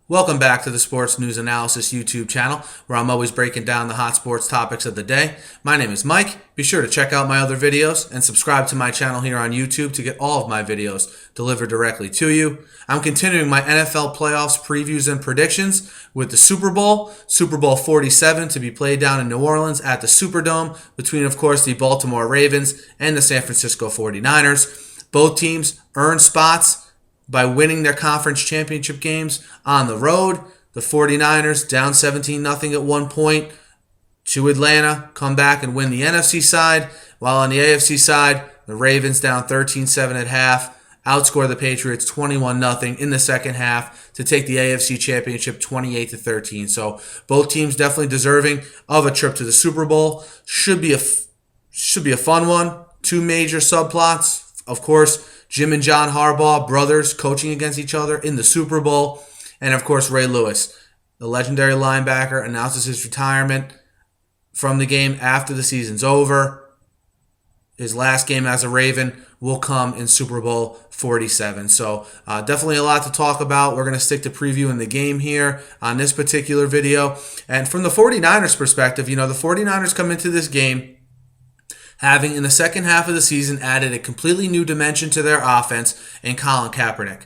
Welcome back to the Sports News Analysis YouTube channel, where I'm always breaking down the hot sports topics of the day. My name is Mike. Be sure to check out my other videos and subscribe to my channel here on YouTube to get all of my videos delivered directly to you. I'm continuing my NFL playoffs previews and predictions with the Super Bowl XLVII to be played down in New Orleans at the Superdome between, of course, the Baltimore Ravens and the San Francisco 49ers. Both teams earn spots by winning their conference championship games on the road. The 49ers down 17-0 at one point to Atlanta, come back and win the NFC side, while on the AFC side, the Ravens down 13-7 at half, outscore the Patriots 21-0 in the second half to take the AFC championship 28-13. So both teams definitely deserving of a trip to the Super Bowl. Should be a fun one. Two major subplots, of course, Jim and John Harbaugh, brothers, coaching against each other in the Super Bowl. And, of course, Ray Lewis, the legendary linebacker, announces his retirement from the game after the season's over. His last game as a Raven will come in Super Bowl XLVII. So, definitely a lot to talk about. We're going to stick to previewing the game here on this particular video. And from the 49ers perspective, the 49ers come into this game having in the second half of the season added a completely new dimension to their offense in Colin Kaepernick.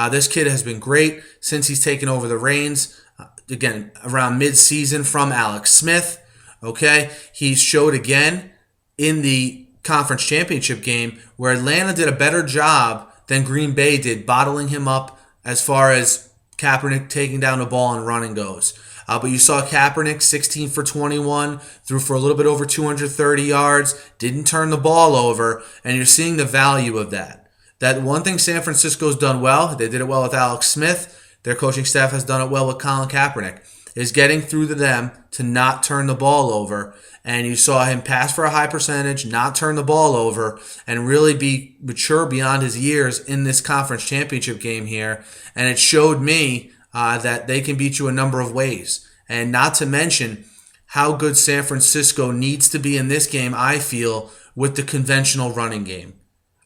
This kid has been great since he's taken over the reins, again, around mid-season from Alex Smith. Okay, he showed again in the conference championship game where Atlanta did a better job than Green Bay did bottling him up as far as Kaepernick taking down the ball and running goes. But you saw Kaepernick 16 for 21, threw for a little bit over 230 yards, didn't turn the ball over, and you're seeing the value of that. That one thing San Francisco's done well, they did it well with Alex Smith, their coaching staff has done it well with Colin Kaepernick, is getting through to them to not turn the ball over. And you saw him pass for a high percentage, not turn the ball over, and really be mature beyond his years in this conference championship game here. And it showed me that they can beat you a number of ways. And not to mention how good San Francisco needs to be in this game, I feel, with the conventional running game.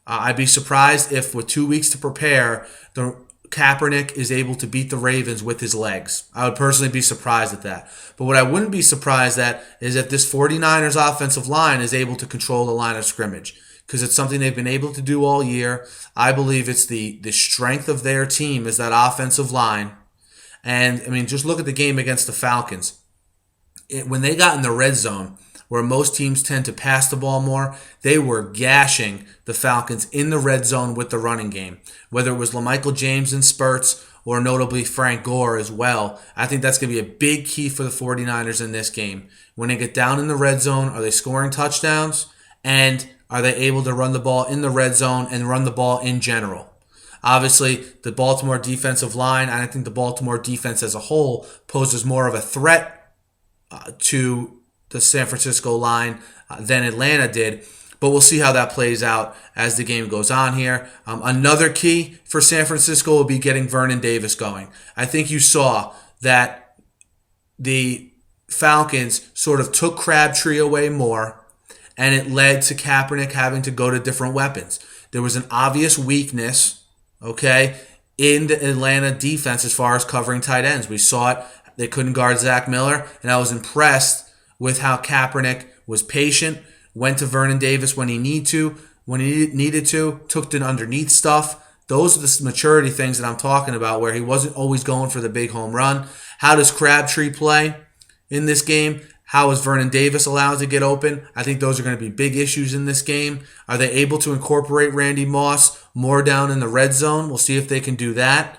I'd be surprised if with 2 weeks to prepare, the Kaepernick is able to beat the Ravens with his legs. I would personally be surprised at that. But what I wouldn't be surprised at is if this 49ers offensive line is able to control the line of scrimmage, because it's something they've been able to do all year. I believe it's the strength of their team is that offensive line. And, just look at the game against the Falcons. When they got in the red zone, where most teams tend to pass the ball more, they were gashing the Falcons in the red zone with the running game. Whether it was LaMichael James in spurts or notably Frank Gore as well, I think that's going to be a big key for the 49ers in this game. When they get down in the red zone, are they scoring touchdowns? And are they able to run the ball in the red zone and run the ball in general? Obviously, the Baltimore defensive line, and I think the Baltimore defense as a whole, poses more of a threat to the San Francisco line than Atlanta did. But we'll see how that plays out as the game goes on here. Another key for San Francisco will be getting Vernon Davis going. I think you saw that the Falcons sort of took Crabtree away more, and it led to Kaepernick having to go to different weapons. There was an obvious weakness, in the Atlanta defense as far as covering tight ends. We saw it. They couldn't guard Zach Miller, and I was impressed with how Kaepernick was patient, went to Vernon Davis when he needed to, took the underneath stuff. Those are the maturity things that I'm talking about, where he wasn't always going for the big home run. How does Crabtree play in this game? How is Vernon Davis allowed to get open? I think those are going to be big issues in this game. Are they able to incorporate Randy Moss more down in the red zone? We'll see if they can do that.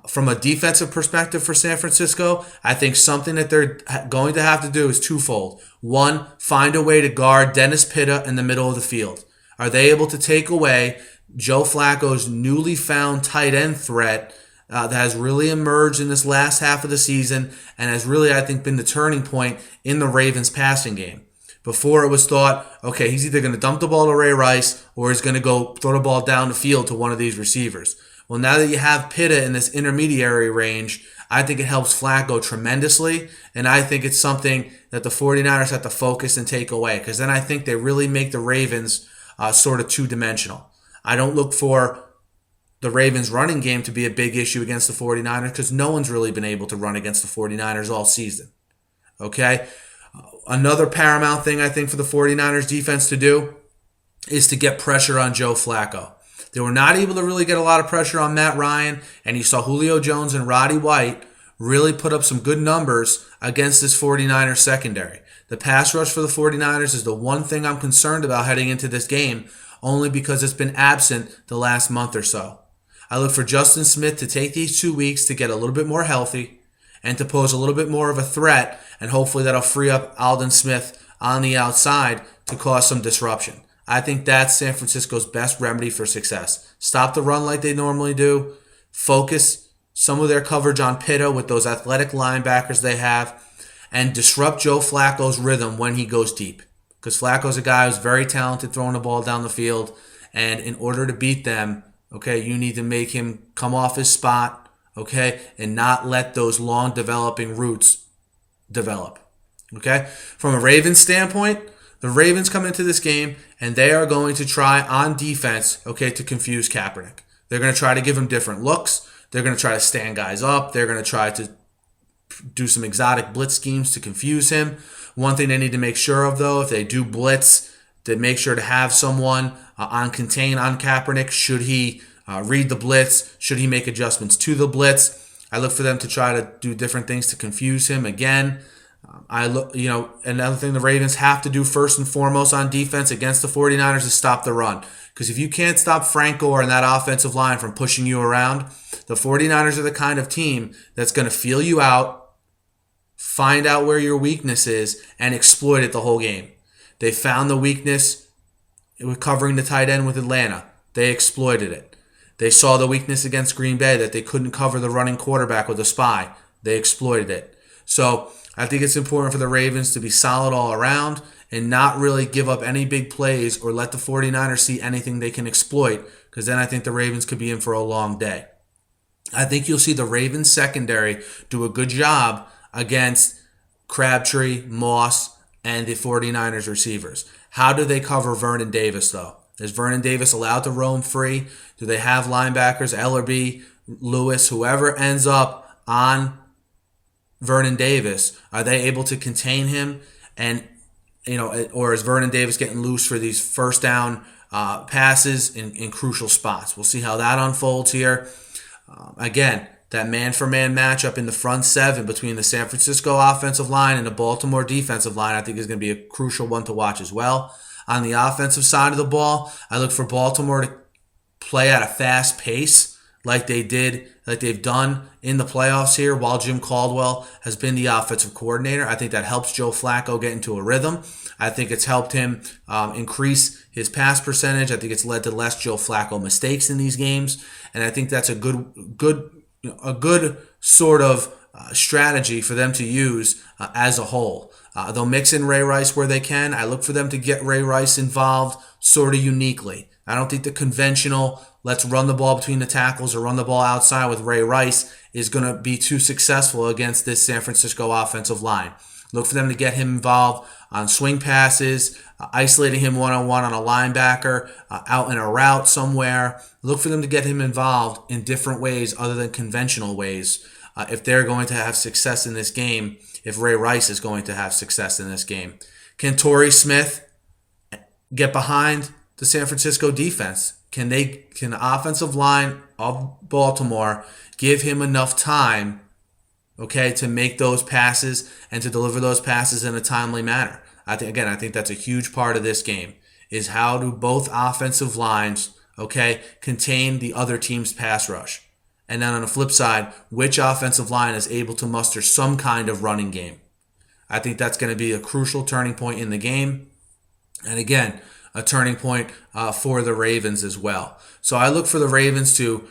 From a defensive perspective for San Francisco, I think something that they're going to have to do is twofold. One, find a way to guard Dennis Pitta in the middle of the field. Are they able to take away Joe Flacco's newly found tight end threat that has really emerged in this last half of the season and has really, I think, been the turning point in the Ravens passing game? Before it was thought, okay, he's either going to dump the ball to Ray Rice or he's going to go throw the ball down the field to one of these receivers. Well, now that you have Pitta in this intermediary range, I think it helps Flacco tremendously, and I think it's something that the 49ers have to focus and take away, because then I think they really make the Ravens sort of two-dimensional. I don't look for the Ravens running game to be a big issue against the 49ers because no one's really been able to run against the 49ers all season. Okay? Another paramount thing I think for the 49ers defense to do is to get pressure on Joe Flacco. They were not able to really get a lot of pressure on Matt Ryan, and you saw Julio Jones and Roddy White really put up some good numbers against this 49ers secondary. The pass rush for the 49ers is the one thing I'm concerned about heading into this game, only because it's been absent the last month or so. I look for Justin Smith to take these 2 weeks to get a little bit more healthy and to pose a little bit more of a threat, and hopefully that'll free up Aldon Smith on the outside to cause some disruption. I think that's San Francisco's best remedy for success. Stop the run like they normally do. Focus some of their coverage on Pitta with those athletic linebackers they have, and disrupt Joe Flacco's rhythm when he goes deep. Because Flacco's a guy who's very talented throwing the ball down the field, and in order to beat them, okay, you need to make him come off his spot, okay, and not let those long developing routes develop. Okay? From a Ravens standpoint, the Ravens come into this game and they are going to try on defense, okay, to confuse Kaepernick. They're going to try to give him different looks. They're going to try to stand guys up. They're going to try to do some exotic blitz schemes to confuse him. One thing they need to make sure of, though, if they do blitz, to make sure to have someone on contain on Kaepernick. Should he read the blitz? Should he make adjustments to the blitz? I look for them to try to do different things to confuse him again. Another thing the Ravens have to do first and foremost on defense against the 49ers is stop the run. Because if you can't stop Frank Gore and that offensive line from pushing you around, the 49ers are the kind of team that's going to feel you out, find out where your weakness is, and exploit it the whole game. They found the weakness with covering the tight end with Atlanta. They exploited it. They saw the weakness against Green Bay that they couldn't cover the running quarterback with a spy. They exploited it. So I think it's important for the Ravens to be solid all around and not really give up any big plays or let the 49ers see anything they can exploit, because then I think the Ravens could be in for a long day. I think you'll see the Ravens secondary do a good job against Crabtree, Moss, and the 49ers receivers. How do they cover Vernon Davis, though? Is Vernon Davis allowed to roam free? Do they have linebackers, Ellerbe, Lewis, whoever ends up on Vernon Davis, are they able to contain him? And, or is Vernon Davis getting loose for these first down passes in crucial spots? We'll see how that unfolds here. Again, that man-for-man matchup in the front seven between the San Francisco offensive line and the Baltimore defensive line, I think is going to be a crucial one to watch as well. On the offensive side of the ball, I look for Baltimore to play at a fast pace like they've done in the playoffs here while Jim Caldwell has been the offensive coordinator. I think that helps Joe Flacco get into a rhythm. I think it's helped him increase his pass percentage. I think it's led to less Joe Flacco mistakes in these games, and I think that's a good sort of strategy for them to use as a whole. They'll mix in Ray Rice where they can. I look for them to get Ray Rice involved sort of uniquely. I don't think the conventional let's run the ball between the tackles or run the ball outside with Ray Rice is going to be too successful against this San Francisco offensive line. Look for them to get him involved on swing passes, isolating him one-on-one on a linebacker, out in a route somewhere. Look for them to get him involved in different ways other than conventional ways if they're going to have success in this game, if Ray Rice is going to have success in this game. Can Torrey Smith get behind the San Francisco defense? Can the offensive line of Baltimore give him enough time, okay, to make those passes and to deliver those passes in a timely manner? I think that's a huge part of this game, is how do both offensive lines, okay, contain the other team's pass rush? And then on the flip side, which offensive line is able to muster some kind of running game? I think that's going to be a crucial turning point in the game. And again, a turning point for the Ravens as well. So I look for the Ravens to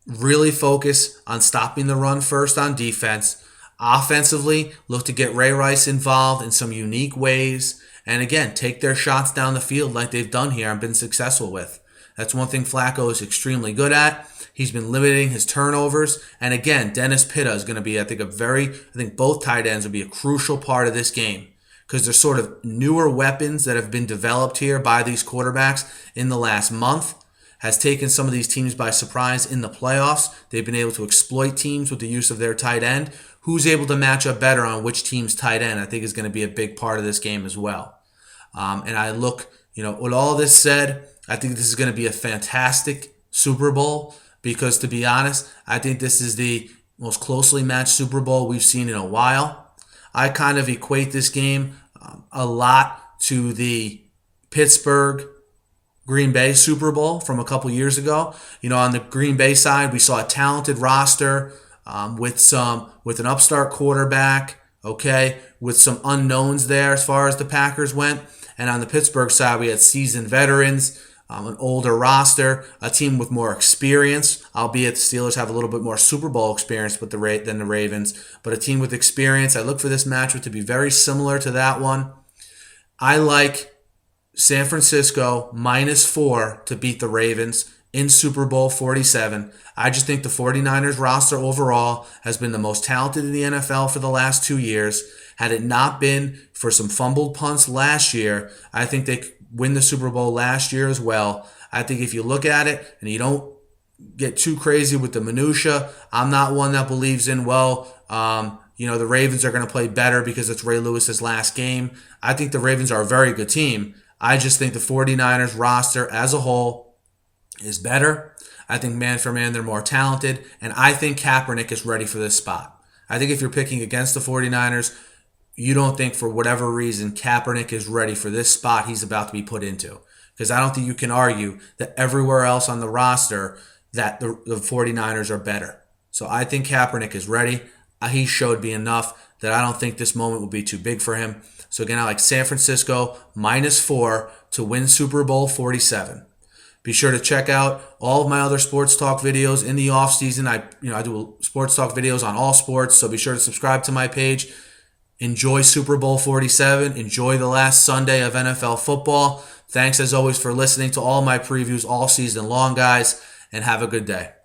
really focus on stopping the run first on defense. Offensively, look to get Ray Rice involved in some unique ways. And again, take their shots down the field like they've done here and been successful with. That's one thing Flacco is extremely good at. He's been limiting his turnovers. And again, Dennis Pitta is going to be, I think both tight ends will be a crucial part of this game, because they're sort of newer weapons that have been developed here by these quarterbacks in the last month. has taken some of these teams by surprise in the playoffs. They've been able to exploit teams with the use of their tight end. Who's able to match up better on which team's tight end, I think, is going to be a big part of this game as well. And I look, with all this said, I think this is going to be a fantastic Super Bowl because, to be honest, I think this is the most closely matched Super Bowl we've seen in a while. I kind of equate this game a lot to the Pittsburgh Green Bay Super Bowl from a couple years ago. On the Green Bay side, we saw a talented roster with an upstart quarterback, with some unknowns there as far as the Packers went. And on the Pittsburgh side, we had seasoned veterans, an older roster, a team with more experience, albeit the Steelers have a little bit more Super Bowl experience than the Ravens, but a team with experience. I look for this matchup to be very similar to that one. I like San Francisco -4 to beat the Ravens in Super Bowl 47. I just think the 49ers roster overall has been the most talented in the NFL for the last 2 years. Had it not been for some fumbled punts last year, I think they could win the Super Bowl last year as well. I think if you look at it and you don't get too crazy with the minutia, I'm not one that believes in, the Ravens are going to play better because it's Ray Lewis's last game. I think the Ravens are a very good team. I just think the 49ers roster as a whole is better. I think man for man, they're more talented. And I think Kaepernick is ready for this spot. I think if you're picking against the 49ers, you don't think for whatever reason Kaepernick is ready for this spot he's about to be put into. Because I don't think you can argue that everywhere else on the roster that the 49ers are better. So I think Kaepernick is ready. He showed me enough that I don't think this moment will be too big for him. So again, I like San Francisco -4 to win Super Bowl 47. Be sure to check out all of my other sports talk videos in the off season. I do sports talk videos on all sports, so be sure to subscribe to my page. Enjoy Super Bowl 47. Enjoy the last Sunday of NFL football. Thanks as always for listening to all my previews all season long, guys, and have a good day.